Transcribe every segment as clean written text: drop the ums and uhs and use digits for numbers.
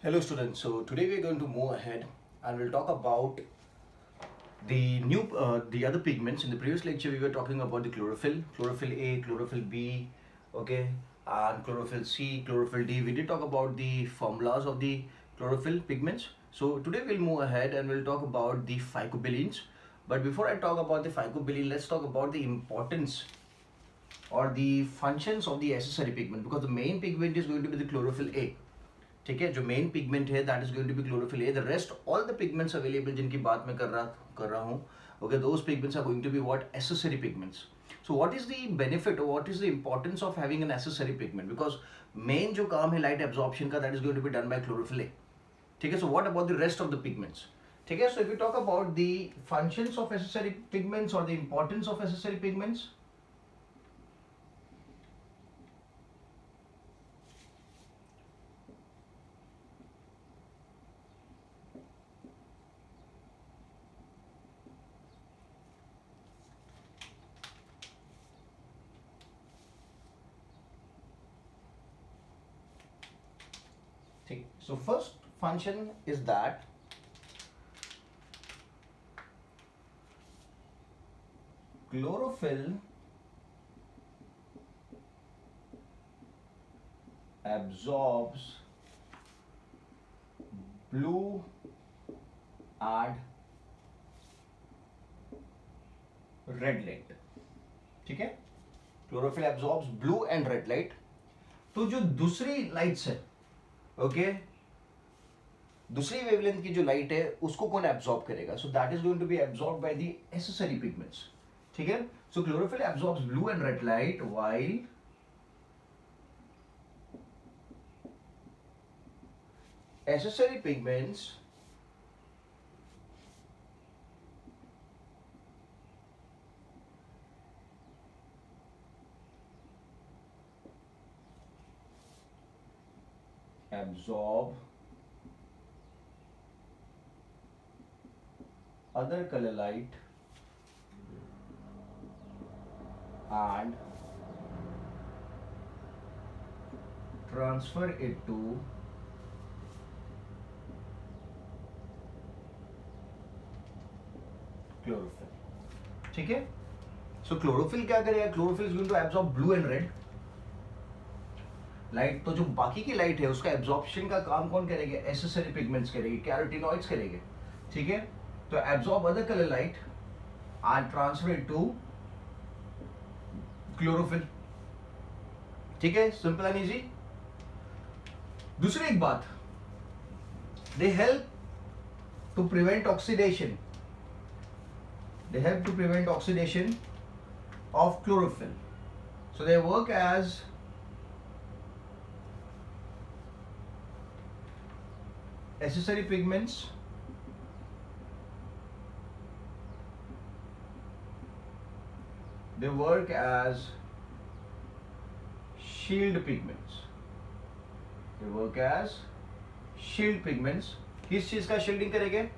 Hello students, so today we're going to move ahead and we'll talk about the other pigments. In the previous lecture we were talking about the chlorophyll A, chlorophyll B, okay, and chlorophyll C, chlorophyll D. We did talk about the formulas of the chlorophyll pigments. So today we'll move ahead and we'll talk about the phycobilins. But before I talk about the phycobilin, let's talk about the importance or the functions of the accessory pigment, because the main pigment is going to be the chlorophyll A. ठीक है, जो main pigment है that is going to be chlorophyll A. The rest all the pigments available जिनकी बात मैं कर रहा हूँ, okay, those pigments are going to be what accessory pigments. So what is the benefit और what is the importance of having an accessory pigment, because main जो काम है लाइट एब्जॉर्प्शन का that is going to be done by chlorophyll A. ठीक है, so what about the rest of the pigments. ठीक है, so if you talk about the functions of accessory pigments और the importance of accessory pigments. So first function is that chlorophyll absorbs blue and red light. ठीक है, chlorophyll absorbs blue and red light. तो जो दूसरी lights है, okay, दूसरी wavelength की जो लाइट है उसको कौन एब्जॉर्ब करेगा? So that is going to be absorb by the accessory pigments. ठीक है, so chlorophyll absorbs blue and red light while accessory pigments absorb other color light and transfer it to chlorophyll. ठीक है, so chlorophyll क्या करेगा? Chlorophyll is going to absorb blue and red light. तो जो बाकी की लाइट है उसका एब्जॉर्प्शन का काम कौन करेगा? एसेसरी पिगमेंट्स करेंगे, कैरोटीनॉइड्स करेंगे. ठीक है, तो absorb other colour light and transfer it to chlorophyll. ठीक है, सिंपल एंड इजी. दूसरी एक बात, they help to prevent oxidation. They help to prevent oxidation of chlorophyll. So they work as accessory pigments. They work as shield pigments. They work as shield pigments. किस चीज का shielding करेंगे?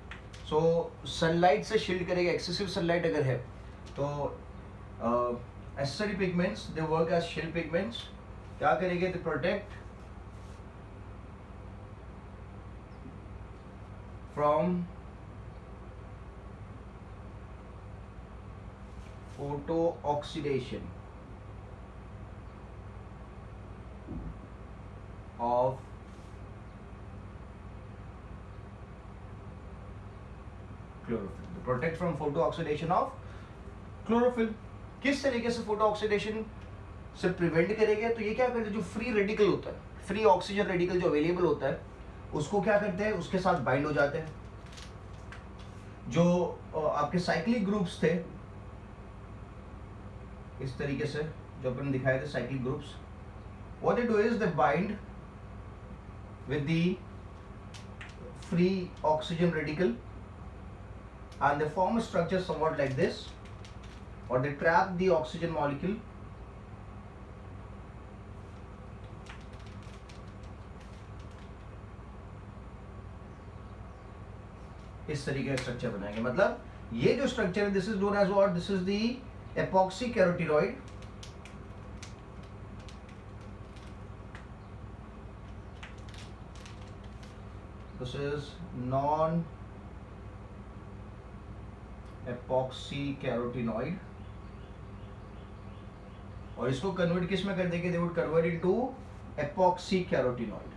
So sunlight से shield करेगा. Excessive sunlight अगर है तो accessory pigments they work as shield pigments. क्या करेंगे? They protect from photo oxidation of chlorophyll. Protect from photo oxidation of chlorophyll. किस तरीके से फोटो ऑक्सीडेशन से प्रिवेंट करेंगे? तो ये क्या करते हैं, जो फ्री रेडिकल होता है, फ्री ऑक्सीजन रेडिकल जो अवेलेबल होता है उसको क्या करते हैं? उसके साथ बाइंड हो जाते हैं. जो आपके साइक्लिक ग्रुप्स थे इस तरीके से जो अपन दिखाए थे cyclic groups, what they do is they bind with the free oxygen radical and they form a structure somewhat like this, or they trap the oxygen molecule. इस तरीके का स्ट्रक्चर बनाएंगे. मतलब ये जो स्ट्रक्चर है, this is known as what? This is the epoxy carotenoid. This is non epoxy carotenoid, और इसको कन्वर्ट किस में कर देंगे, they would convert into epoxy carotenoid,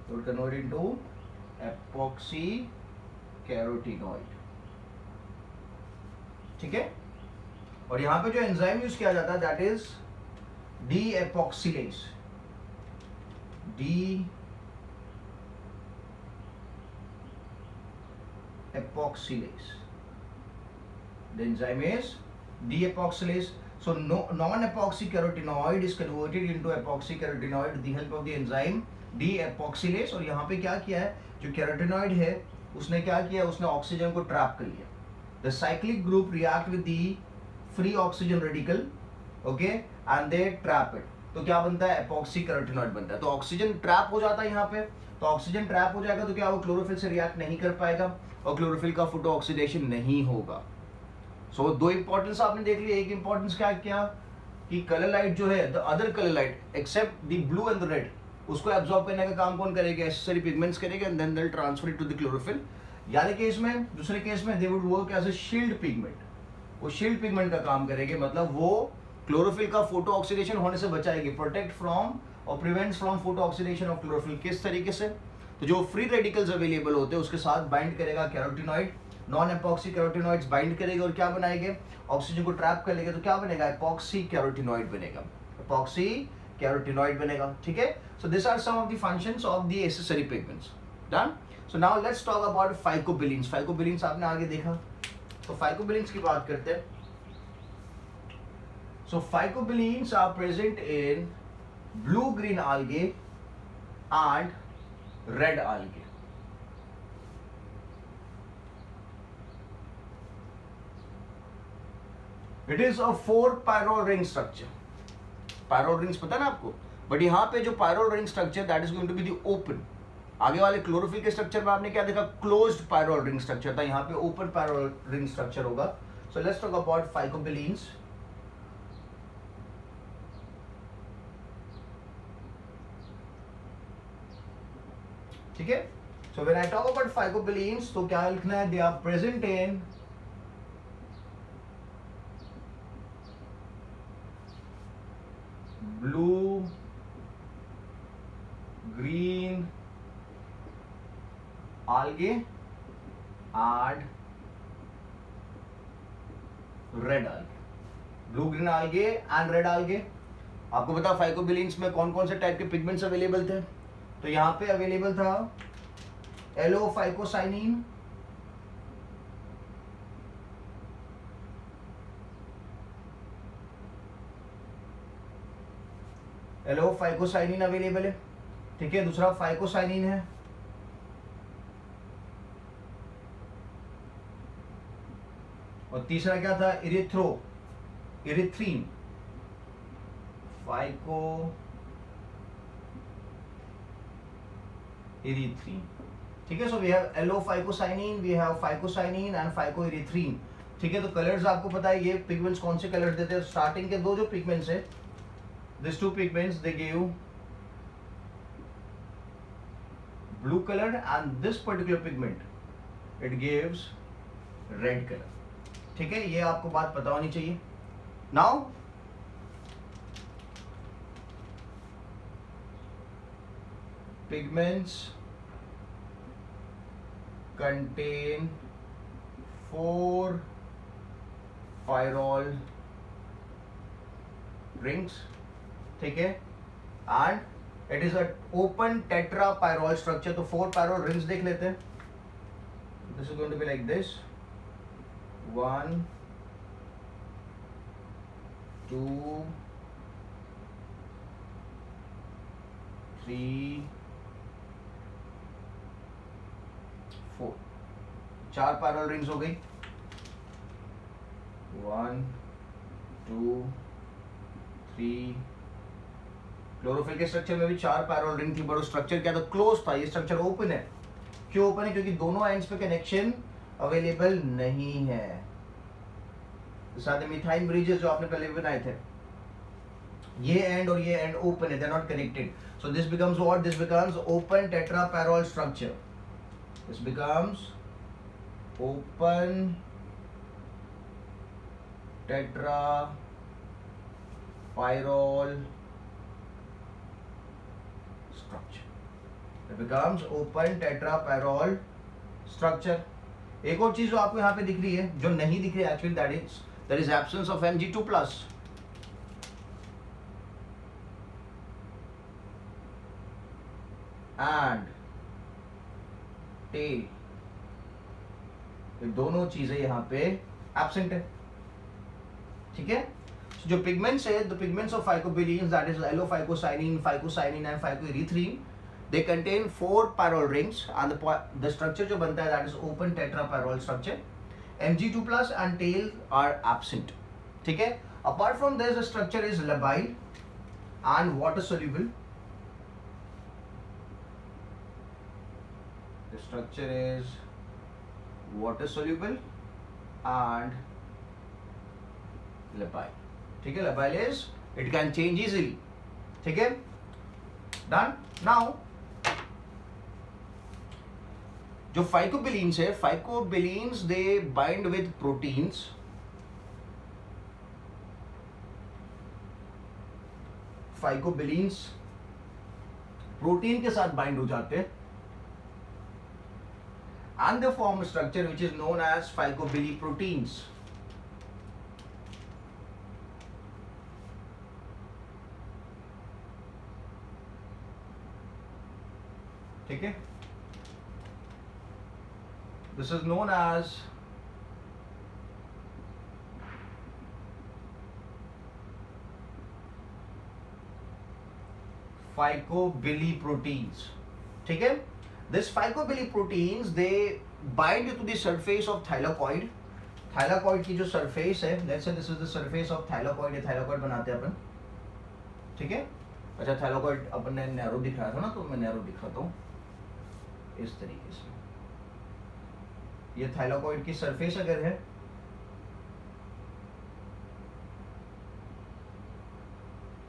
they would convert into epoxy carotenoid, ठीक है। और यहां पे जो एंजाइम यूज किया जाता है that is de epoxidase, de epoxylase. The enzyme is deepoxylase. So non-epoxy carotenoid is converted into epoxy carotenoid with the help of the enzyme deepoxylase. और यहाँ पे क्या किया है, जो carotenoid है उसने क्या किया, उसने ऑक्सीजन को ट्रैप कर लिया. The cyclic group react with the free oxygen radical, okay, and they trap it. तो क्या बनता है, epoxy carotenoid बनता है. तो ऑक्सीजन ट्रैप हो जाता है यहाँ पे, तो ऑक्सीजन ट्रैप हो जाएगा तो क्या वो क्लोरोफिल से रिएक्ट नहीं कर पाएगा और क्लोरोफिल का फोटो ऑक्सीडेशन नहीं होगा. सो दो इंपॉर्टेंस आपने देख लिया. एक इंपॉर्टेंस क्या किया कि कलर लाइट जो है, the other colour light except the blue and the red, उसको एब्जॉर्ब करने का काम कौन करेगा, एसेसरी पिगमेंट्स करेगा and then they will transfer it to the chlorophyll. यानी केस में, दूसरे केस में they would work as a shield pigment. वो शील्ड पिगमेंट का काम करेंगे, मतलब वो क्लोरोफिल का फोटो ऑक्सीडेशन होने से बचाएगी, प्रोटेक्ट फ्रॉम और prevents from photo oxidation of chlorophyll. किस तरीके से, तो जो फ्री रेडिकल्स अवेलेबल होते हैं उसके साथ बाइंड करेगा carotenoid, non epoxy carotenoids bind करेगा और क्या बनाएंगे, ऑक्सीजन को ट्रैप कर लेंगे, तो क्या बनेगा, एपॉक्सी कैरोटिनॉइड बनेगा, एपॉक्सी कैरोटिनॉइड बनेगा. ठीक है. So this are some of the functions of the accessory pigments. Done. So now let's talk about phycobilins. Phycobilins आपने आगे देखा, तो फाइकोबिलिन्स की बात करते हैं. So phycobilins are present in blue green algae and red algae. It is a 4 pyrrole ring structure. Pyrrole rings पता है ना आपको, बट यहाँ पे जो pyrrole ring structure that is going to be the open. आगे वाले क्लोरोफिल के स्ट्रक्चर में आपने क्या देखा, क्लोज्ड pyrrole ring structure था, यहाँ पे ओपन pyrrole ring structure होगा. So let's talk about phycobilins. ठीक है. So when I talk about phycobilins तो क्या लिखना है, they are present in blue green algae and red algae. Blue green algae and red algae. आपको पता phycobilins में कौन कौन से टाइप के पिगमेंट्स अवेलेबल थे, तो यहां पे अवेलेबल था एलोफाइकोसाइनिन, एलोफाइकोसाइनिन अवेलेबल है. ठीक है. दूसरा फाइकोसाइनिन है, और तीसरा क्या था, इरिथ्रीन, फाइको इरिथ्रीन. ठीक है. So we have allophycocyanin, we have phycocyanin and phycoerythrin. ठीक है. तो कलर्स आपको पता है ये पिगमेंट्स कौन से कलर देते हैं. स्टार्टिंग के दो जो पिगमेंट्स है, this two pigments they give blue colour and this particular pigment it gives red colour. ठीक है. ये आपको बात पता होनी चाहिए. Now pigments contain 4 pyrrole rings. ठीक है. and it is a open tetrapyrrole structure. तो 4 pyrrole rings देख लेते हैं. This is going to be like this, 1 2 3 4. 4 parallel rings हो गई. 1 2 3. क्लोरोफिल के स्ट्रक्चर में भी 4 पैरल रिंग थी, बट स्ट्रक्चर क्या था, क्लोज था. ये स्ट्रक्चर ओपन है. क्यों ओपन है, क्योंकि दोनों एंड्स पे कनेक्शन अवेलेबल नहीं है. साथ मिथाइल ब्रिजेस जो आपने पहले बनाए थे ये एंड और ये एंड ओपन है, they are not connected. So this becomes what? This becomes open tetrapyrrole structure. This becomes open tetrapyrrole structure. It becomes open tetrapyrrole structure. एक और चीज जो आपको यहाँ पे दिख रही है, जो नहीं दिख रही है actually, that is absence of Mg2 plus. and T, ये दोनों चीजें यहाँ पे एब्सेंट है. ठीक है. जो पिगमेंट्स है, the pigments of phycobilins, that is allophycocyanin, phycocyanin and phycoerythrin, they contain 4 pyrrole rings and the structure जो बनता है that is open tetrapyrrole structure. Mg2 plus and tail are absent. ठीक है. Apart from this, the structure is labile and water soluble. The structure is water soluble and labile. ठीक है. Labile is it can change easily. ठीक है. Done. Now जो phycobilins है, phycobilins they bind with proteins. Phycobilins protein के साथ bind हो जाते हैं and they form a structure which is known as phycobiliproteins. ठीक है. This is known as phycobiliproteins. ठीक है. This phycobiliproteins they bind to the surface of thylakoid. Thylakoid की जो surface है, let's say this is the surface of thylakoid. ये thylakoid बनाते हैं अपन. ठीक है. अच्छा, thylakoid अपन ने नैरो दिखाया था ना, तो मैं नैरो दिखाता हूँ इस तरीके से. ये thylakoid की surface अगर है,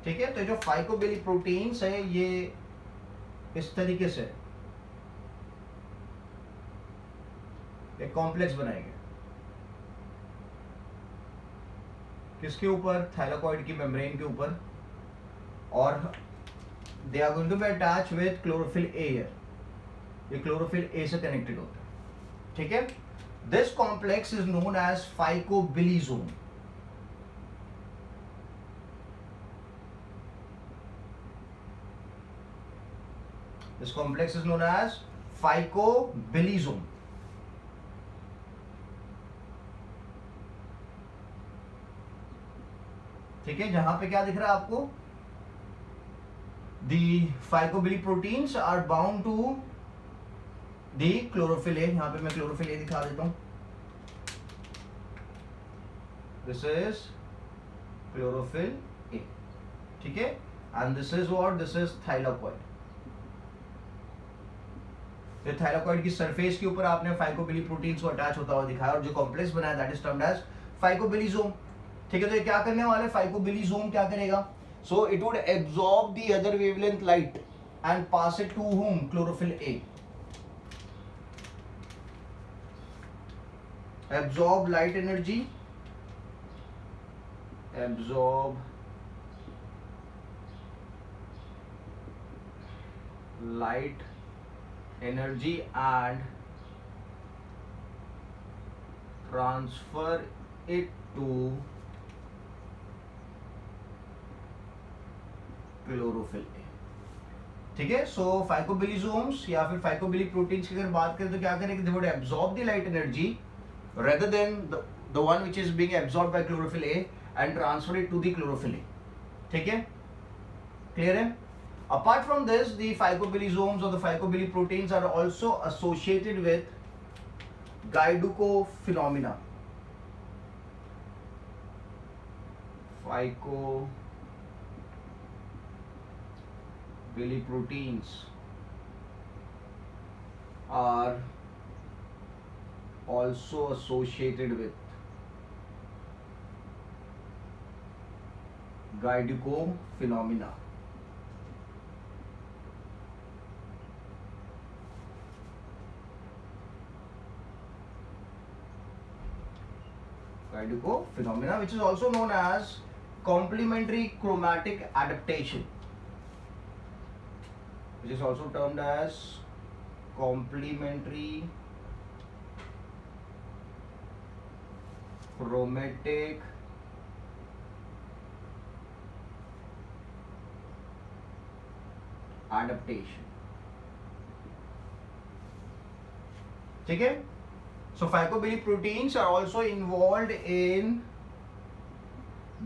ठीक है, तो जो phycobiliproteins है ये इस तरीके से एक कॉम्प्लेक्स बनाएंगे. किसके ऊपर? थाइलाकॉइड की मेम्ब्रेन के ऊपर. और they are going to be attach with chlorophyll A. ये क्लोरोफिल ए से कनेक्टेड होता है. ठीक है. This complex is known as phycobilisome. This complex is known as phycobilisome. ठीक है. जहां पे क्या दिख रहा है आपको? The phycobiliproteins are bound to the chlorophyll A. यहां पे मैं क्लोरोफिल ए दिखा देता हूं. This is chlorophyll A. ठीक है. And this is what? This is thylakoid. तो थाइलाकॉइड की सरफेस के ऊपर आपने फाइकोबिलिप्रोटीन्स को अटैच होता हुआ दिखाया, और जो कॉम्प्लेक्स बनाया that is termed as phycobilisome. ठीक है. तो ये क्या करने वाले? फाइकोबिलिसोम क्या करेगा? So it would absorb the other wavelength light and pass it to whom? Chlorophyll A. absorb light energy, absorb light energy and transfer it to chlorophyll A. ठीक है. सो फाइकोबिलिसोम्स या फिर फाइकोबिलिप्रोटीन्स की अगर बात करें तो क्या करेंगे? They would absorb the light energy rather than the one which is being absorbed by chlorophyll A and transfer it to the chlorophyll A. ठीक है. Clear है. Apart from this, the phycobilisomes or the phycobiliproteins are also associated with Gaiduco phenomena. Phycobiliproteins are also associated with Gaidukov phenomena. Gaidukko phenomena, which is also known as complementary chromatic adaptation, which is also termed as complementary chromatic adaptation. ठीक है? So phycobiliproteins are also involved in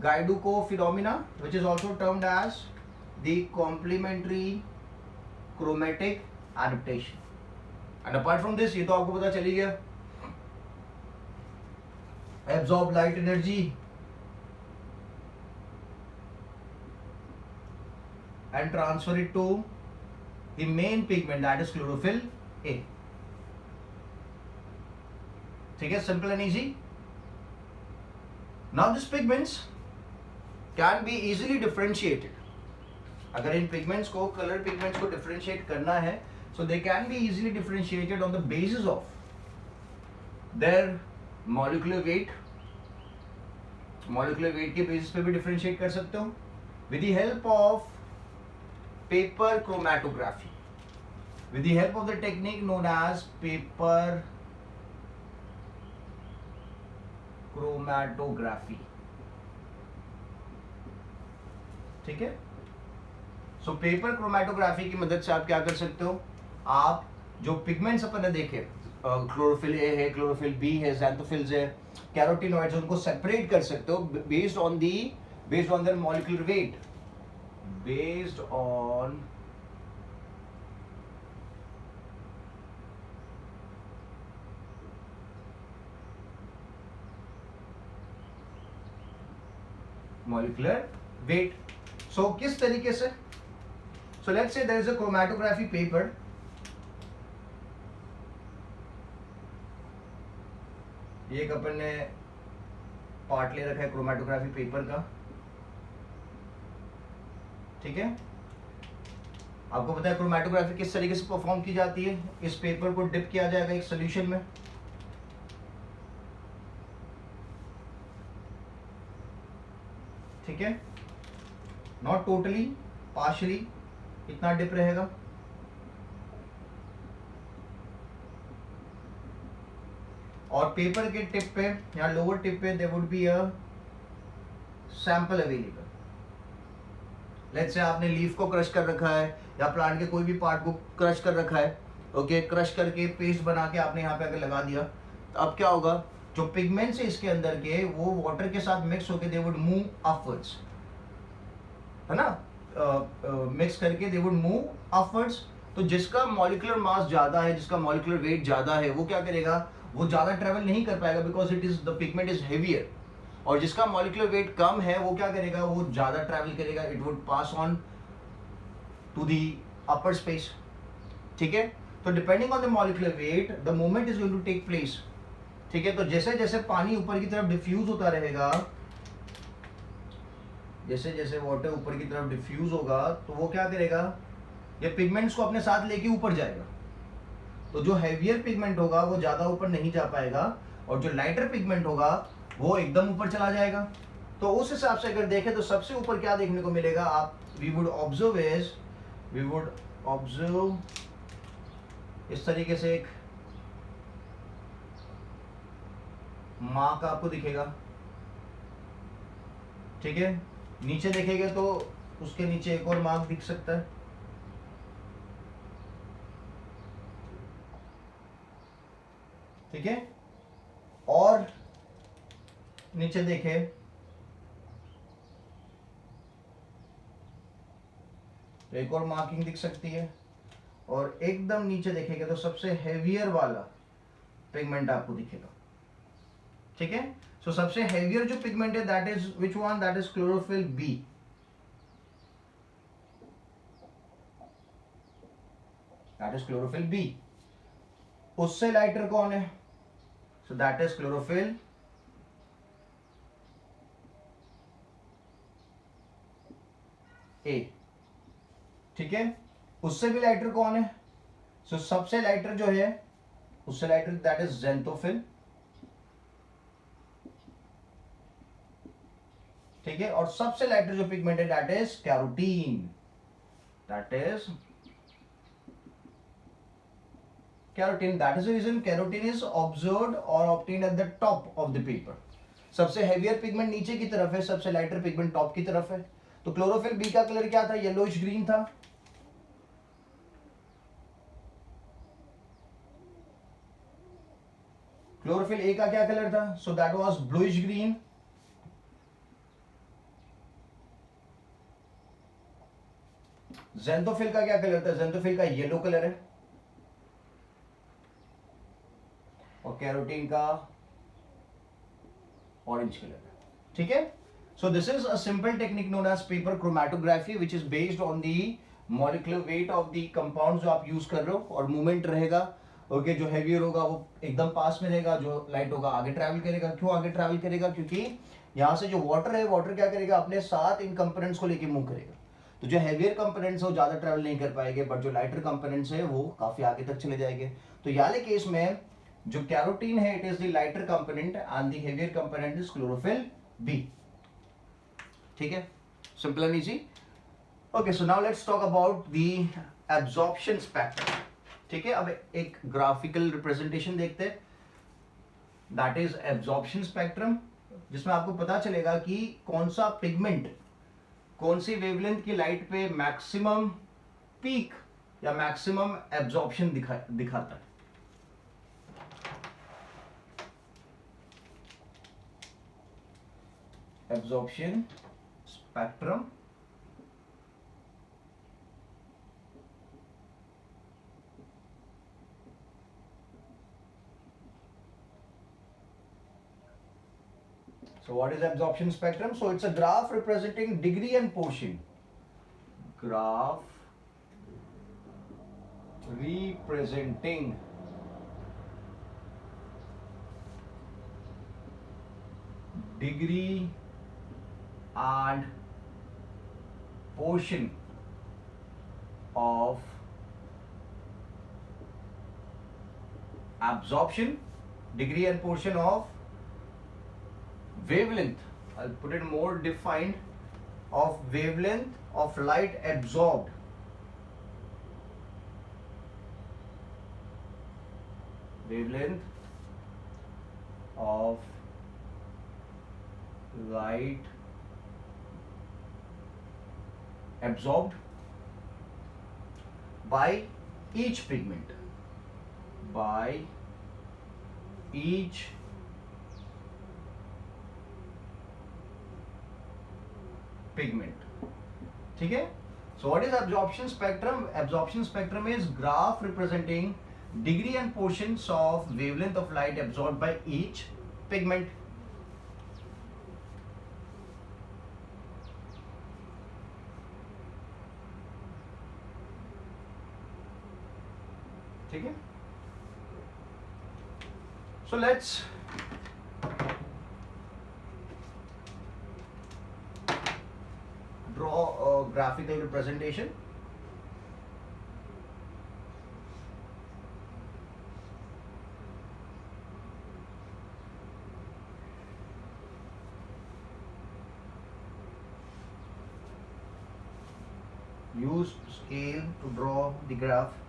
Gaidukko phenomena, which is also termed as the complementary chromatic adaptation. And apart from this, ये तो आपको पता चली गया, absorb light energy and transfer it to the main pigment, that is chlorophyll A. ठीक है, simple and easy. Now these pigments can be easily differentiated. अगर इन pigments को, color pigments को differentiate करना है, so they can be easily differentiated on the basis of their molecular weight. Molecular weight के basis पे भी differentiate कर सकते हो with the help of paper chromatography. With the help of the technique known as paper chromatography. ठीक है? So paper chromatography की मदद से आप क्या कर सकते हो, आप जो पिगमेंट्स अपन ने देखे, क्लोरोफिल ए है, क्लोरोफिल बी है, ज़ैंथोफिल्स है, कैरोटीनॉइड्स, उनको सेपरेट कर सकते हो based on their molecular weight, based on molecular weight. So किस तरीके से, so let's say there is a chromatography paper. ये एक अपन ने पार्ट ले रखा है क्रोमेटोग्राफी पेपर का. ठीक है, आपको पता है क्रोमेटोग्राफी किस तरीके से परफॉर्म की जाती है. इस पेपर को डिप किया जाएगा एक सॉल्यूशन में. ठीक है, नॉट टोटली, पार्शियली इतना डिप रहेगा. और पेपर के टिप पे या लोअर टिप पे there would be a sample available. Let's say आपने लीफ को क्रश कर रखा है या प्लांट के कोई भी पार्ट को क्रश कर रखा है. ओके, क्रश करके पेस्ट बना के आपने यहाँ पे आकर लगा दिया. तो अब क्या होगा, जो पिगमेंट्स है इसके अंदर के, वो वाटर के साथ मिक्स होके दे वुड मूव अपवर्ड्स, है ना, मिक्स करके दे वुड मूव अपवर्ड्स. तो जिसका मॉलिक्यूलर मास ज्यादा है, जिसका मॉलिक्यूलर वेट ज्यादा है, वो क्या करेगा, वो ज्यादा ट्रेवल नहीं कर पाएगा because it is the pigment is heavier. और जिसका मॉलिक्यूलर वेट कम है, वो क्या करेगा, वो ज्यादा ट्रेवल करेगा. It would pass on to the upper space. ठीक है, तो depending on the molecular weight the movement is going to take place. ठीक है, तो जैसे जैसे पानी ऊपर की तरफ डिफ्यूज होता रहेगा, जैसे जैसे वाटर ऊपर की तरफ डिफ्यूज होगा, तो वो क्या करेगा, ये पिगमेंट्स को अपने साथ लेके ऊपर जाएगा. तो जो हैवियर पिगमेंट होगा वो ज्यादा ऊपर नहीं जा पाएगा, और जो लाइटर पिगमेंट होगा वो एकदम ऊपर चला जाएगा. तो उस हिसाब से अगर देखें तो सबसे ऊपर क्या देखने को मिलेगा, आप वी वुड ऑब्जर्व इस तरीके से एक मार्क आपको दिखेगा. ठीक है, नीचे देखेंगे तो उसके नीचे एक और मार्क दिख सकता है. ठीक है, और नीचे देखें तो एक और मार्किंग दिख सकती है. और एकदम नीचे देखेंगे तो सबसे हेवियर वाला पिगमेंट आपको दिखेगा. ठीक है, सो सबसे हेवियर जो पिगमेंट है that is which one, that is chlorophyll B. That is chlorophyll B. उससे लाइटर कौन है, so that is chlorophyll A, ठीक है। उससे भी लाइटर कौन है? सो सबसे लाइटर जो है, उससे लाइटर दैट इज ज़ेंथोफिल, ठीक है। और सबसे लाइटर जो पिगमेंट है that is carotene, that is carotene. That is the reason carotene is observed और obtained at the top of the paper. सबसे हेवियर पिगमेंट नीचे की तरफ है, सबसे लाइटर पिगमेंट टॉप की तरफ है। तो क्लोरोफिल बी का कलर क्या था? येलोइश ग्रीन था। क्लोरोफिल ए का क्या कलर था? So that was bluish green. Xanthophyll का क्या कलर था? ज़ेंथोफिल का येलो कलर है, और कैरोटीन का ऑरेंज कलर है, ठीक है। So this is a simple technique known as paper chromatography which is based on the molecular weight of the compound जो आप यूज कर रहे हो, और मूवमेंट रहेगा। ओके, जो हैवियर होगा वो एकदम पास में रहेगा, जो लाइट होगा आगे ट्रैवल करेगा। क्यों आगे ट्रैवल करेगा? क्योंकि यहां से जो वाटर है, वाटर क्या करेगा? अपने साथ इन कंपोनेंट्स को लेके मूव करेगा। तो जो हैवियर कंपोनेंट्स है वो ज्यादा ट्रैवल नहीं कर पाएंगे, बट जो लाइटर कंपोनेंट्स है वो काफी आगे तक चले जाएंगे। तो ये वाले केस में जो कैरोटीन है it is the lighter component and the heavier component is chlorophyll B, ठीक है। Simple and easy. Okay, so now let's talk about the absorption spectrum, ठीक है। अब एक ग्राफिकल रिप्रेजेंटेशन देखते हैं, दैट इज एब्जॉर्प्शन स्पेक्ट्रम, जिसमें आपको पता चलेगा कि कौन सा पिगमेंट कौन सी वेवलेंथ की लाइट पे मैक्सिमम पीक या मैक्सिमम एब्जॉर्प्शन दिखाता है। Absorption spectrum, so what is absorption spectrum? So it's a graph representing degree and portion. Graph representing degree and portion of absorption, degree and portion of wavelength, I'll put it more defined, of wavelength of light absorbed. Wavelength of light absorbed by each pigment, by each pigment, ठीक है। So what is absorption spectrum? Absorption spectrum is graph representing degree and portions of wavelength of light absorbed by each pigment. ठीक है। So let's draw a graphical representation. Use scale to draw the graph.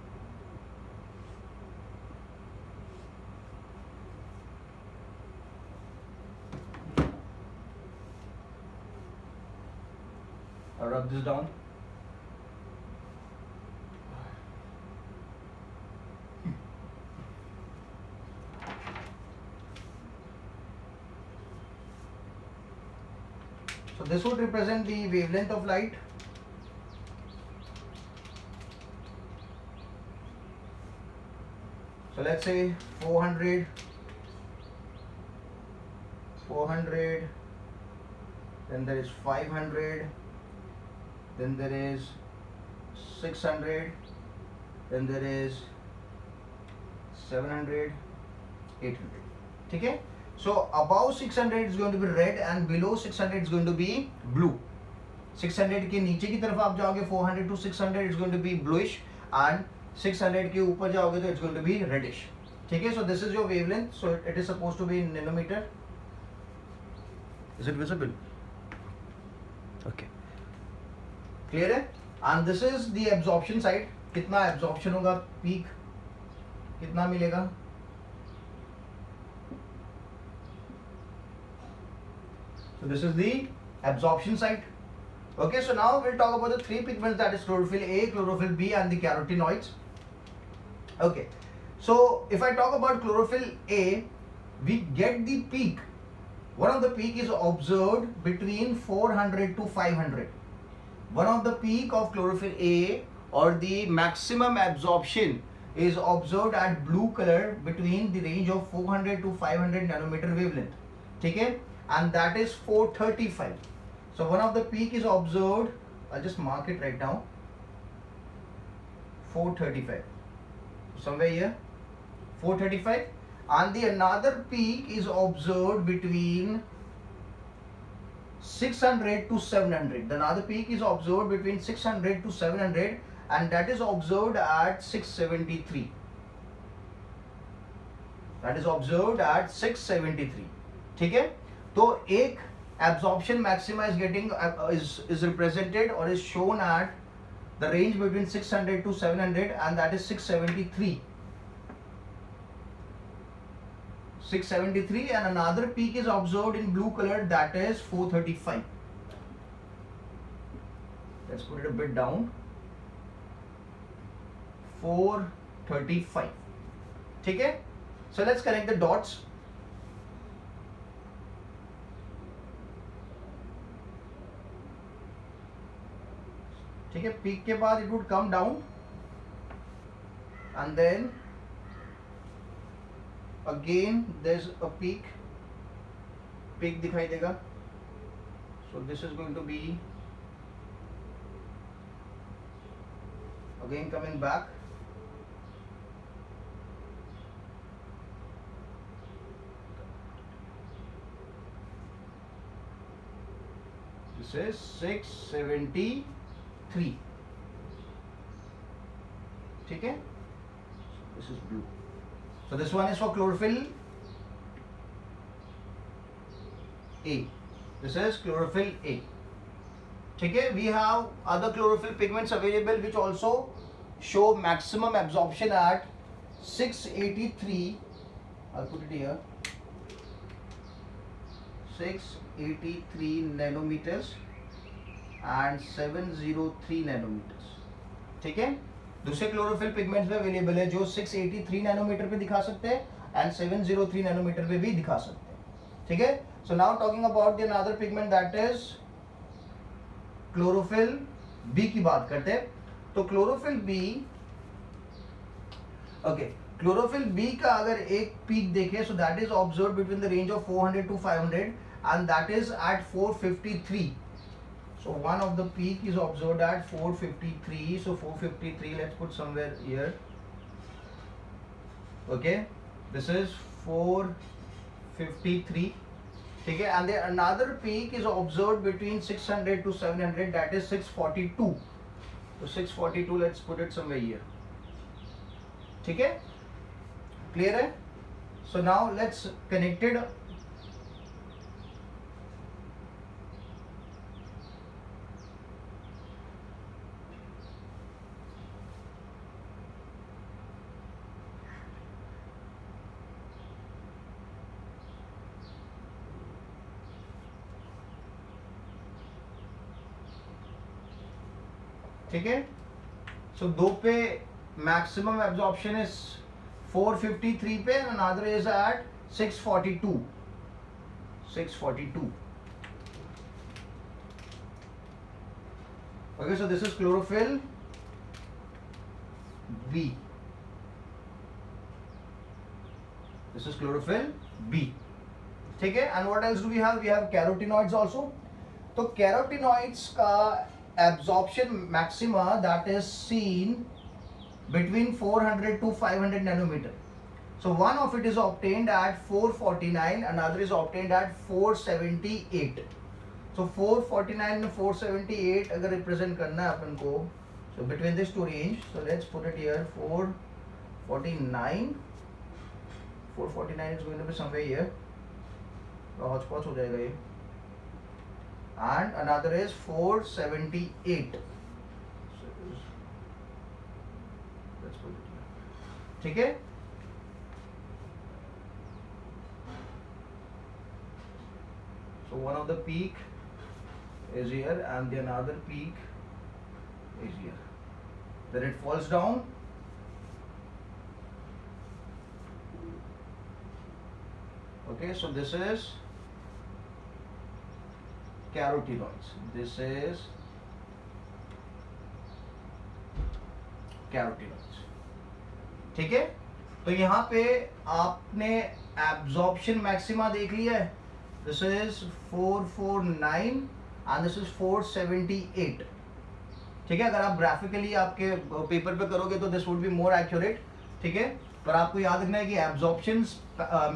I'll rub this down. So this would represent the wavelength of light. So let's say 400, then there is 500, then there is 600, then there is 700, 800. ठीक है। So above 600 is going to be red and below 600 is going to be blue. 600 के नीचे की तरफ आप जाओगे 400 to 600 it's going to be bluish and 600 के ऊपर जाओगे तो it's going to be reddish. ठीक है, so this is your wavelength, so it is suppose to be in nanometer. Is it visible? Okay, clear है. And this is the absorption side. कितना absorption होगा, peak कितना मिलेगा. So this is the absorption site. Okay, so now we'll talk about the three pigments, that is chlorophyll A, chlorophyll B and the carotenoids. Okay, so if I talk about chlorophyll A, we get the peak. One of the peak is observed between 400 to 500. One of the peak of chlorophyll A or the maximum absorption is observed at blue color between the range of 400 to 500 nanometer wavelength. ठीक है, and that is 435. So one of the peak is observed, I'll just mark it right now, 435, somewhere here 435, and the another peak is observed between 600 to 700. The another peak is observed between 600 to 700 and that is observed at 673. That is observed at 673. ठीक है, तो एक absorption maxima is getting is represented or is shown at the range between 600 to 700 and that is 673. 673 and another peak is observed in blue color, that is 435. Let's put it a bit down. 435. ठीक है, so let's connect the dots. ठीक है, peak के बाद it would come down and then again there is a peak दिखाई देगा. So this is going to be again coming back. This is 673. ठीक है, this is blue. So this one is for chlorophyll A. This is chlorophyll A. ठीक है, we have other chlorophyll pigments available which also show maximum absorption at 683. I'll put it here. 683 nanometers and 703 nanometers. ठीक है, दूसरे chlorophyll pigments में available है जो 683 nanometre पे दिखा सकते हैं एंड 703 नैनोमीटर पे भी दिखा सकते हैं. ठीक है, so now talking about the another pigment that is chlorophyll B की बात करते हैं. तो chlorophyll B, okay, chlorophyll B का अगर एक पीक देखें so that is observe between the range of 400 to 500 and that is at 453. So one of the peak is observed at 453. So 453, let's put somewhere here. Okay, this is 453. Okay, and then another peak is observed between 600 to 700. That is 642. So 642, let's put it somewhere here. Okay, clear है? So now let's connect it. ठीक है, सो दो पे maximum absorption is 453 पे and another is at 642. Okay, so this is chlorophyll B. This is chlorophyll B. ठीक है, and what else do we have? We have carotenoids also. तो carotenoids का absorption maxima that is seen between 400 to 500 nanometer. So one of it is obtained at 449, another is obtained at 478. सो 449 में 478 अगर represent करना है अपन को, so between this two range, so let's put it here 449 is going to be somewhere here, hotchpotch हो जाएगा ये, and another is 478, ठीक है। So one of the peak is here and the another peak is here. Then it falls down. Okay, so this is carotenoids. This is carotenoids. ठीक है, तो यहाँ पे आपने एब्जॉर्प्शन मैक्सिमा देख लिया है. This is 449 and this is 478. ठीक है, अगर आप ग्राफिकली आपके पेपर पे करोगे तो this would be more accurate. ठीक है, पर आपको याद रखना है कि absorption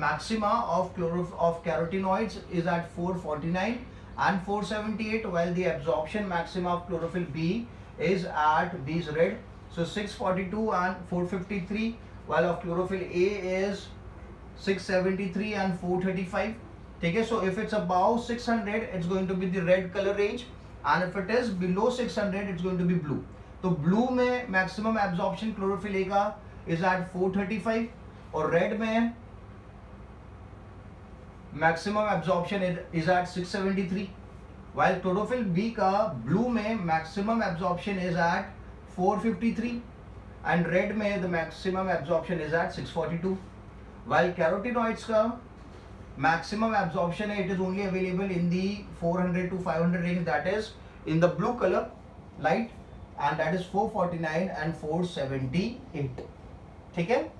maxima of carotenoids is at 449 and 478, while the absorption maxima of chlorophyll B is at these red, so 642 and 453, while of chlorophyll A is 673 and 435. ठीक है, so if it's above 600 it's going to be the red color range, and if it is below 600 it's going to be blue. तो blue में maximum absorption chlorophyll A का is at 435 और red में maximum absorption is at 673, while chlorophyll B का blue में maximum absorption is at 453 and red में the maximum absorption is at 642, while carotenoids का maximum absorption it is only available in the 400 to 500 range, that is in the blue color light, and that is 449 and 478. ठीक है,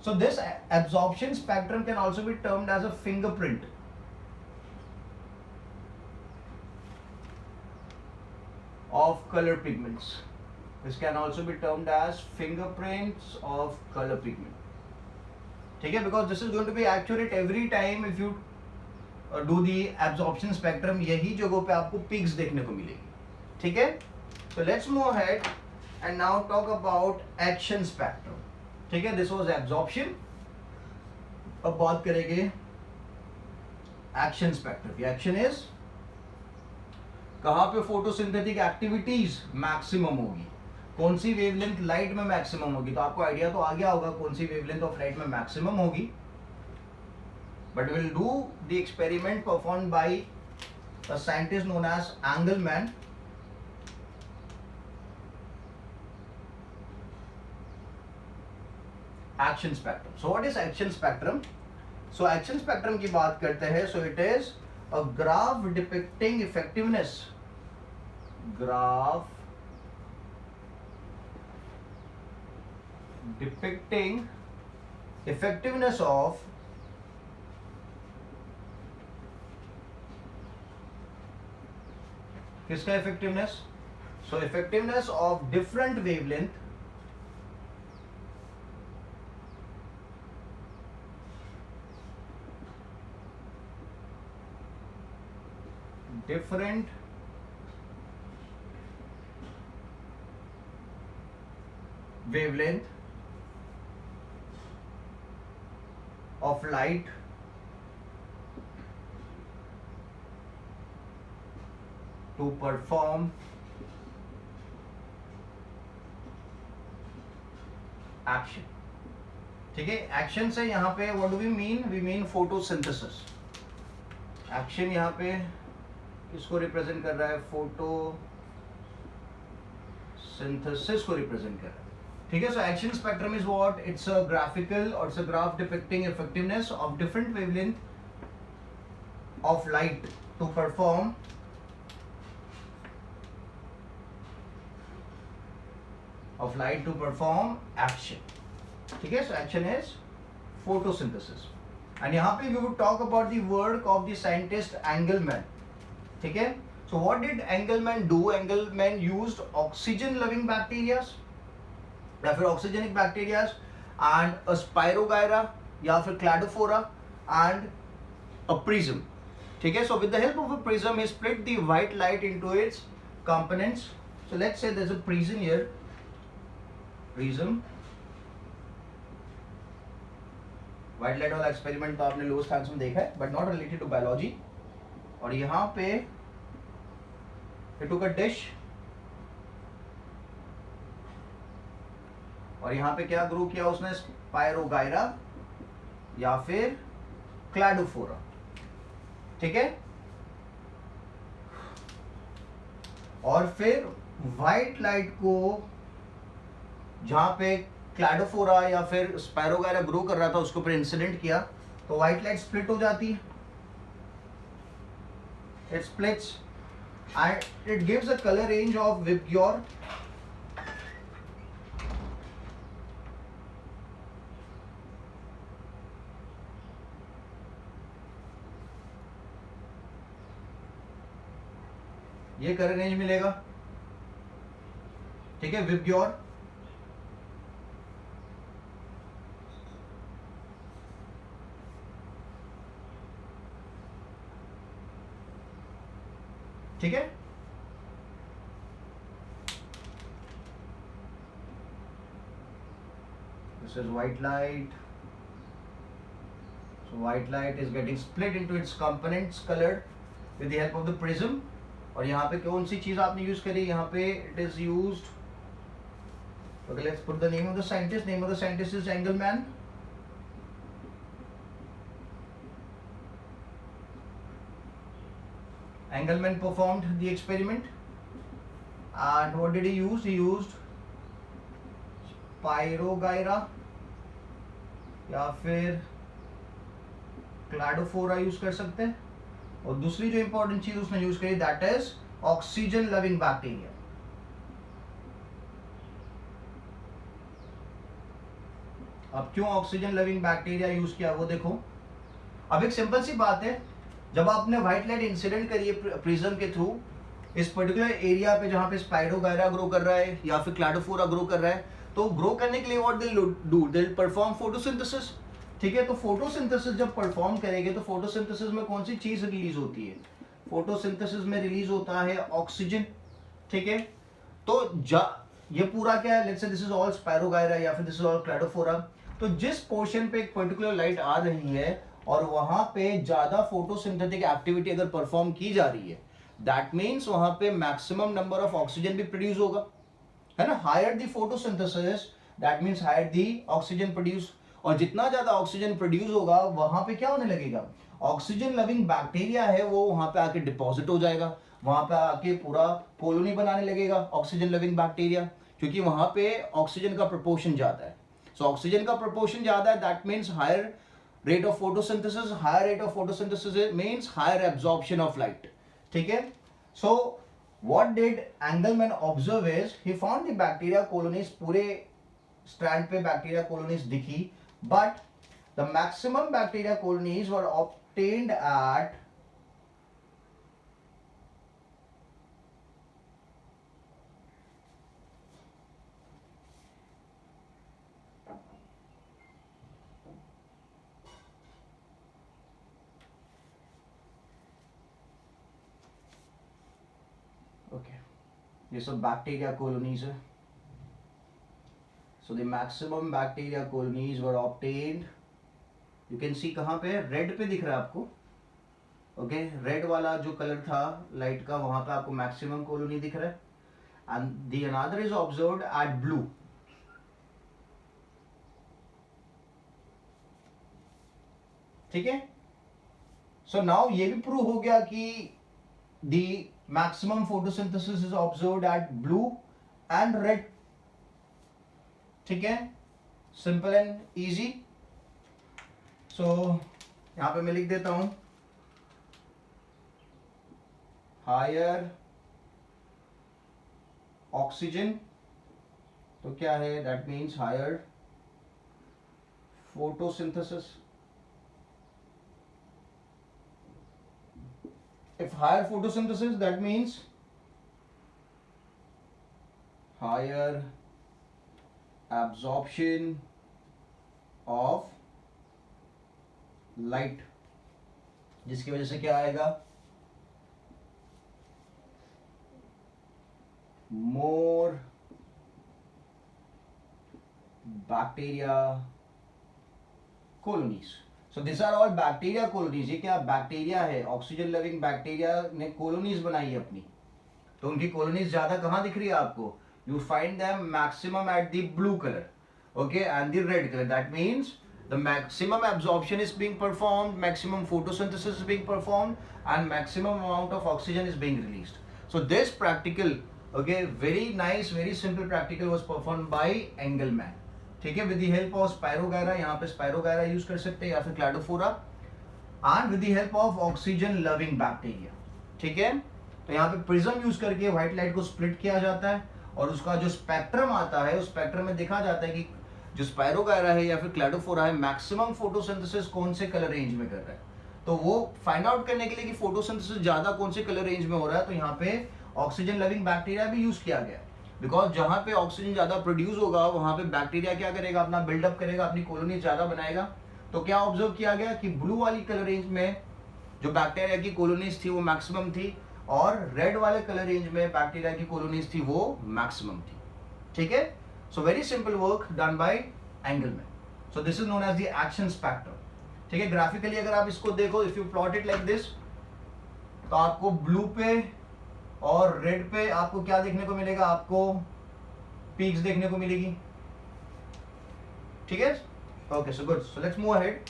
so this absorption spectrum can also be termed as a fingerprint of color pigments. This can also be termed as fingerprints of color pigment. ठीक है, because this is going to be accurate every time if you do the absorption spectrum. यही जगहों पे आपको peaks देखने को मिलेगी. ठीक है, so let's move ahead and now talk about action spectrum. ठीक है, this was absorption. अब बात करेंगे action spectrum. ये action is कहाँ पे फोटोसिंथेटिक एक्टिविटीज मैक्सिमम होगी, कौन सी वेवलेंथ लाइट में मैक्सिमम होगी. तो आपको आइडिया तो आ गया होगा कौन सी वेवलेंथ ऑफ लाइट में मैक्सिमम होगी. But will do the experiment performed by a scientist known as Engelmann. Action spectrum. So what is action spectrum? So action spectrum की बात करते हैं. So it is a graph depicting effectiveness, graph depicting effectiveness of किसका effectiveness? So effectiveness of different wavelength different wavelength of light to perform action. ठीक है, action से यहाँ पे what do we mean? We mean photosynthesis. Action यहाँ पे किसको represent कर रहा है? फोटोसिंथेसिस को रिप्रेजेंट कर रहा है. ठीक है, so action spectrum is what? It's a graphical और it's a graph depicting effectiveness of different wavelength of light to perform action. ठीक है, so action is photosynthesis. And यहाँ पे we would talk about the work of the scientist Engelmann. ठीक है, so what did Engelmann do? Engelmann used oxygen loving bacterias या फिर oxygenic bacterias and a spirogyra या फिर क्लैडोफोरा एंड अ प्रिज्म. ठीक है. So with the help of a prism, he split the white light into its components. So let's say there's a prism here. Prism. White light वाला experiment तो आपने lower science में देखा है, but not related to biology. और यहाँ पे टुक अ dish, और यहाँ पे क्या ग्रो किया उसने, स्पायरोगायरा या फिर क्लैडोफोरा. ठीक है. और फिर व्हाइट लाइट को जहां पे क्लैडोफोरा या फिर स्पायरोगायरा ग्रो कर रहा था उसके ऊपर इंसिडेंट किया, तो व्हाइट लाइट स्प्लिट हो जाती है. It splits and it gives a colour range of VIBGYOR. ये कलर रेंज मिलेगा. ठीक है. विबग्योर, ठीक है. This is white light. So white light is getting split into its components colored with the help of the prism. और यहाँ पे कौन सी चीज आपने यूज करी, यहाँ पे it is used. Okay, let's put the name of the scientist. Name of the scientist is Engelmann. Engelmann performed the experiment, and what did he use? He used Spirogyra या फिर क्लैडोफोरा यूज कर सकते हैं. और दूसरी जो important चीज उसने यूज करी, that is oxygen loving bacteria. अब क्यों ऑक्सीजन लविंग बैक्टीरिया यूज किया वो देखो. अब एक सिंपल सी बात है, जब आपने व्हाइट लाइट इंसिडेंट करी है प्रिज्म के थ्रू इस पर्टिकुलर एरिया पे जहां पे स्पायरोगायरा ग्रो कर रहा है या फिर क्लैडोफोरा ग्रो कर रहा है, तो ग्रो करने के लिए what they do, they perform photosynthesis. ठीक है. तो फोटोसिंथेसिस जब परफॉर्म करेंगे तो फोटोसिंथेसिस में कौन सी चीज रिलीज होती है, फोटोसिंथेसिस में रिलीज होता है ऑक्सीजन. ठीक है. तो ये पूरा क्या है, let's say this is all spirogyra या फिर दिस इज ऑल क्लैडोफोरा. तो जिस पोर्शन पे एक पर्टिकुलर लाइट आ रही है और वहां पे ज्यादा फोटोसिंथेटिक एक्टिविटी अगर परफॉर्म की जा रही है, दैट मीन्स वहां पे मैक्सिमम नंबर ऑफ ऑक्सीजन भी प्रोड्यूस होगा, है ना. Higher the photosynthesis that means higher the oxygen produce. और जितना ज्यादा ऑक्सीजन प्रोड्यूस होगा वहां पे क्या होने लगेगा, ऑक्सीजन लविंग बैक्टीरिया है वो वहां पे आके डिपॉजिट हो जाएगा, वहां पे आके पूरा कॉलोनी बनाने लगेगा ऑक्सीजन लविंग बैक्टीरिया, क्योंकि वहां पे ऑक्सीजन का प्रोपोर्शन ज्यादा है. सो ऑक्सीजन का प्रोपोर्शन ज्यादा है, that means higher rate of photosynthesis. Higher rate of photosynthesis means higher absorption of light. ठीक है. So what did Engelmann observe is he found the bacteria colonies, पूरे strand पे bacteria colonies दिखी, but the maximum bacteria colonies were obtained at ये सब bacteria colonies है. So the maximum bacteria colonies were obtained. You can see कहां पे, red पे दिख रहा है आपको. ओके. रेड वाला जो कलर था लाइट का, वहां पे आपको मैक्सिमम कॉलोनी दिख रहा है. And the another is observed eight blue. ठीक है. सो नाउ ये भी प्रूव हो गया कि the maximum photosynthesis is observed at blue and red. ठीक है. Simple and easy. सो यहां पे मैं लिख देता हूं, हायर ऑक्सीजन, तो क्या है, that means higher photosynthesis. If higher photosynthesis, that means higher absorption of light. जिसकी वजह से क्या आएगा, more bacteria colonies. So this are all bacteria colonies. ये क्या बैक्टीरिया है, ऑक्सीजन लविंग बैक्टीरिया ने कॉलोनीज बनाई है अपनी। तो उनकी कॉलोनीज ज्यादा कहां दिख रही है आपको, you find them maximum at the blue colour, okay, and the red colour. That means the maximum absorption is being performed, maximum photosynthesis is being performed, and maximum amount of oxygen is being released. So this practical, okay, very nice, very simple practical was performed by Engelmann. ठीक है, with the help of Spirogyra, यहाँ पे Spirogyra use कर सकते हैं या फिर Cladophora, and with the help of oxygen loving bacteria. ठीक है, तो यहाँ पे प्रिज्म यूज करके व्हाइट लाइट को स्प्लिट किया जाता है और उसका जो स्पेक्ट्रम आता है उस स्पेक्ट्रम में देखा जाता है कि जो स्पायरोगायरा है या फिर क्लैडोफोरा है मैक्सिमम फोटोसिंथेसिस कौन से कलर रेंज में कर रहा है। तो वो फाइंड आउट करने के लिए कि फोटोसिंथेसिस ज्यादा कौन से कलर रेंज में हो रहा है, तो यहाँ पे ऑक्सीजन लविंग बैक्टीरिया भी यूज किया गया, बिकॉज जहां पे ऑक्सीजन ज्यादा प्रोड्यूस होगा वहां पे बैक्टीरिया क्या करेगा, अपना बिल्डअप करेगा, अपनी कॉलोनी ज्यादा बनाएगा। तो क्या ऑब्जर्व किया गया कि ब्लू वाली कलर रेंज में जो बैक्टीरिया की कॉलोनीज थी वो मैक्सिमम थी, और रेड वाले कलर रेंज में बैक्टीरिया की कॉलोनीज थी वो मैक्सिमम थी। ठीक है, so very simple work done by Engelmann. So this is known as the action spectrum. ठीक है, ग्राफिकली अगर आप इसको देखो, if you plot it like this, तो आपको ब्लू पे और रेड पे आपको क्या देखने को मिलेगा, आपको पीक्स देखने को मिलेगी। ठीक है, okay, so good, so let's move ahead.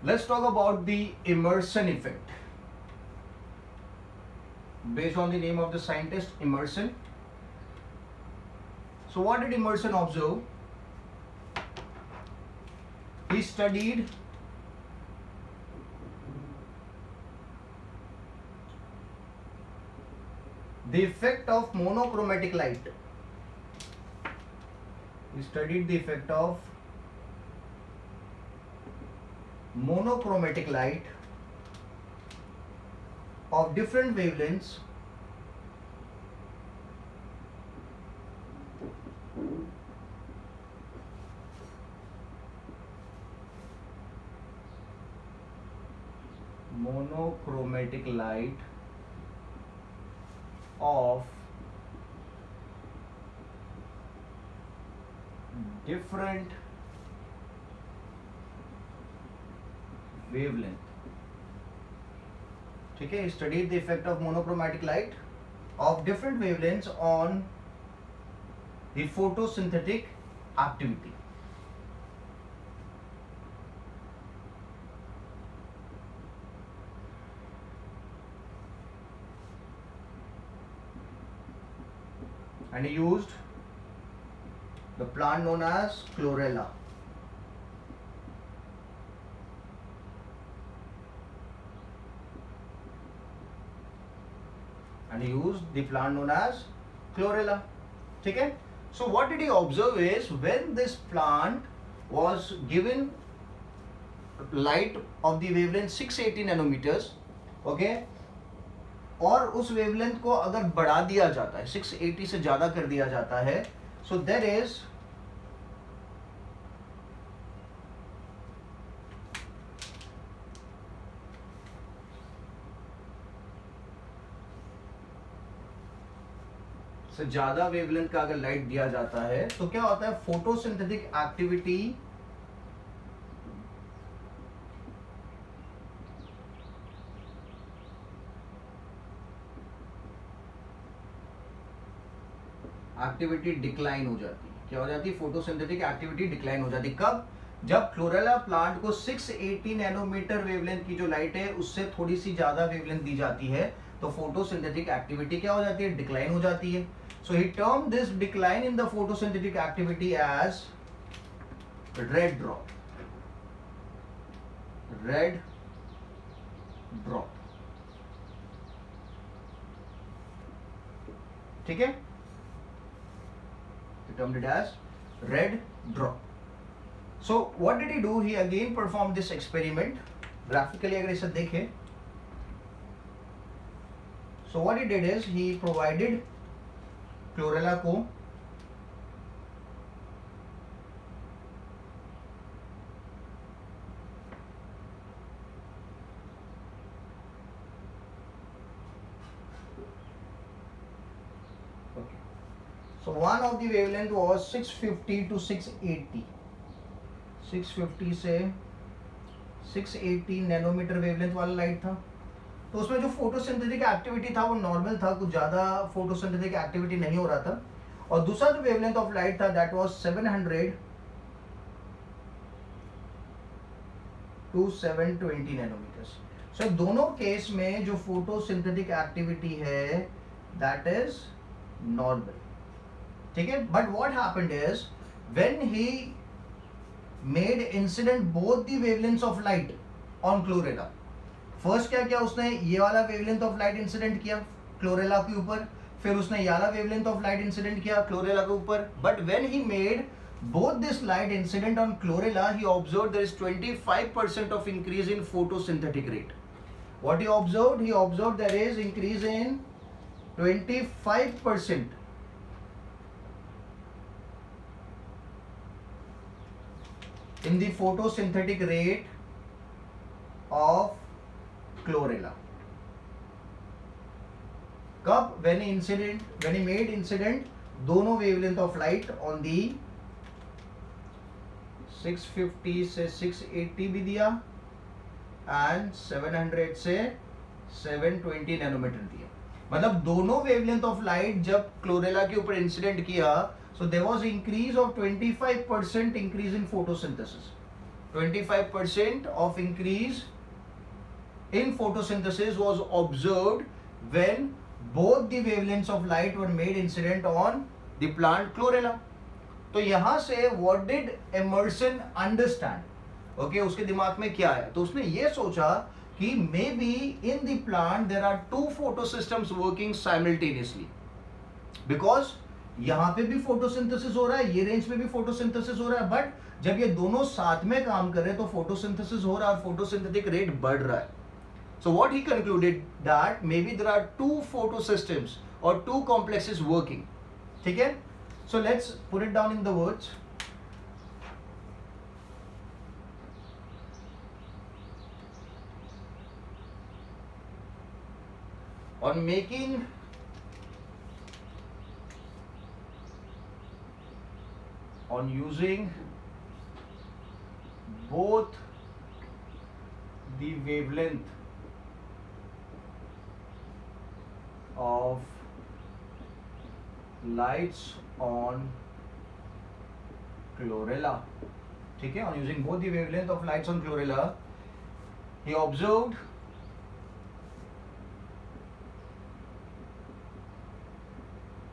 Let's talk about the immersion effect. Based on the name of the scientist, Emerson. So what did Emerson observe? He studied the effect of monochromatic light. He studied the effect of monochromatic light of different wavelengths monochromatic light of different wavelength. ठीक है, studied the effect of monochromatic light of different wavelengths on the photosynthetic activity. And he used the plant known as chlorella. And he used the plant known as chlorella. ठीक है, so what did he observe is when this plant was given light of the wavelength 680 nanometers, okay, और उस wavelength को अगर बढ़ा दिया जाता है, 680 से ज्यादा कर दिया जाता है, so there is से ज्यादा वेवलेंथ का अगर लाइट दिया जाता है तो क्या होता है, फोटोसिंथेटिक एक्टिविटी डिक्लाइन हो जाती है। क्या हो जाती है, फोटोसिंथेटिक एक्टिविटी डिक्लाइन हो जाती है। कब, जब क्लोरेला प्लांट को 680 नैनोमीटर वेवलेंथ की जो लाइट है उससे थोड़ी सी ज्यादा वेवलेंथ दी जाती है, तो फोटोसिंथेटिक एक्टिविटी क्या हो जाती है, डिक्लाइन हो जाती है। So he termed this decline in the photosynthetic activity as red drop. Red drop. ठीक है, he termed it as red drop. So what did he do? He again performed this experiment. Graphically अगर इसे देखें, so what he did is he provided chlorella को So one of the wavelength was 650 to 680, 650 से 680 nanometre wavelength वाला light था। तो उसमें जो फोटोसिंथेटिक एक्टिविटी था वो नॉर्मल था, कुछ ज़्यादा फोटोसिंथेटिक एक्टिविटी नहीं हो रहा था। और दूसरा जो वेवलेंथ ऑफ लाइट था दैट वाज 700 टू 720 नैनोमीटर्स। सो दोनों केस में जो फोटोसिंथेटिक एक्टिविटी है दैट इज नॉर्मल, ठीक है। But what happened is when he made incident both the wavelengths of light on chlorella, first क्या किया उसने, ये वाला वेवलेंथ ऑफ लाइट इंसिडेंट किया क्लोरेला के ऊपर, फिर उसने ये वाला वेवलेंथ ऑफ लाइट इंसिडेंट किया क्लोरेला के ऊपर। But when he made both this light incident on chlorella, he observed there is 25% of increase in photosynthetic rate. What he observed? He observed there is increase in 25% in the photosynthetic rate of chlorella. कब? When he made incident दोनों wavelength of light on the 650 से 680 भी दिया and 700 से 720 nanometre दिया। मतलब दोनों wavelength of light जब क्लोरेला के ऊपर इंसिडेंट किया, so there was increase of 25% increase in photosynthesis. 25% of increase in photosynthesis was observed when both the wavelengths of light were made incident on the plant Chlorella. तो यहां से what did Emerson understand, okay, उसके दिमाग में क्या है, तो उसने ये सोचा कि may be in the plant there are two photo systems working simultaneously, because यहां पे भी फोटोसिंथेसिस हो रहा है, ये रेंज पे भी फोटोसिंथेसिस हो रहा है, बट जब ये दोनों साथ में काम कर रहे हैं तो फोटोसिंथेसिस हो रहा है और फोटोसिंथेटिक रेट बढ़ रहा है। So what he concluded that may be there are two photo systems और टू कॉम्प्लेक्सेस वर्किंग, ठीक है। So let's put it down in the words. On using both the wavelength of lights on chlorella, ठीक है, on using both the wavelength of lights on chlorella, he observed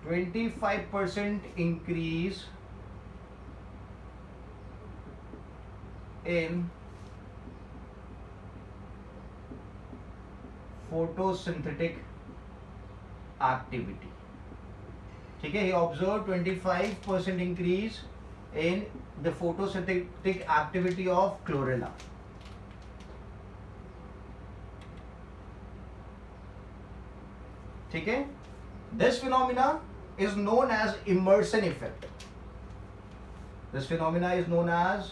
(25% increase in photosynthetic activity, ठीक है। he observed 25% increase in the photosynthetic activity of chlorella, ठीक है। this phenomena is known as immersion effect. This phenomena is known as